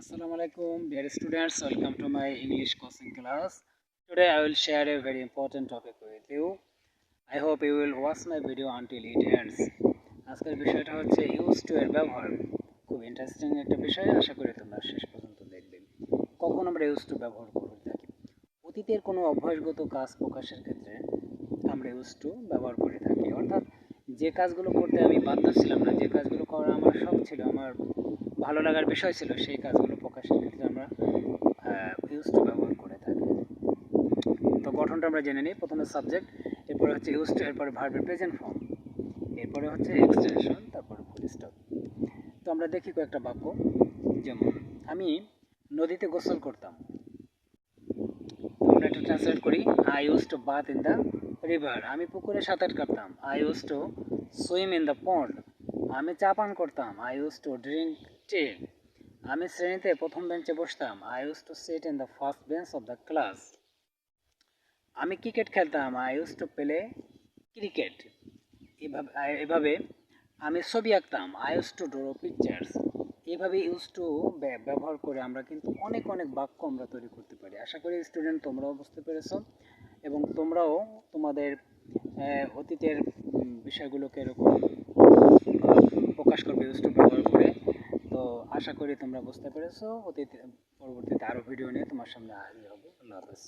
Assalamu alaikum, dear students. Welcome to my English coaching class. Today I will share a very important topic with you. I hope you will watch my video until it ends. আজকের বিষয়টা হচ্ছে use to এর ব্যবহার। খুব interesting একটা বিষয়, আশা করি তোমরা শেষ পর্যন্ত দেখবে। কখন আমরা ইউজ টু ব্যবহার করে থাকি? অতীতের কোনো অভ্যাসগত কাজ প্রকাশের ক্ষেত্রে আমরা ইউজ টু ব্যবহার করে থাকি। অর্থাৎ যে কাজগুলো করতে আমি বাধ্য ছিলাম না, যে কাজগুলো করা আমার শখ ছিল, আমার ভালো লাগার বিষয় ছিল, সেই কাজগুলো প্রকাশের ক্ষেত্রে আমরা ইউজ টু ব্যবহার করে থাকি। তো গঠনটা আমরা জেনে নিই। প্রথমে সাবজেক্ট, এরপরে হচ্ছে ইউজ টু, এরপরে ভার্বের প্রেজেন্ট ফর্ম, এরপরে হচ্ছে এক্সটেনশন, তারপরে ফুল স্টপ। তো আমরা দেখি কয়েকটা বাক্য। যেমন আমি নদীতে গোসল করতাম। আমরা এটা ট্রান্সলেট করি। I use to bath in the river. আমি পুকুরে সাঁতার কাটতাম। I use to swim in the pond. আমি চা পান করতাম। I use to drink tea. আমি শ্রেণীতে প্রথম বেঞ্চে বসতাম। I use to sit in the first bench of the class. আমি ক্রিকেট খেলতাম। I use to play cricket. এভাবে আমি ছবি আঁকতাম। I use to draw pictures. এভাবে ইউজ টু ব্যবহার করে আমরা কিন্তু অনেক বাক্য আমরা তৈরি করতে পারি। আশা করি স্টুডেন্ট তোমরাও বুঝতে পেরেছো এবং তোমরাও তোমাদের অতীতের বিষয়গুলোকে এরকম প্রকাশ করবে ইউজ টু ব্যবহার করে। তো আশা করি তোমরা বুঝতে পেরেছো। পরবর্তীতে আরও ভিডিও নিয়ে তোমার সামনে হাজির হবো। আল্লাহ হাফেজ।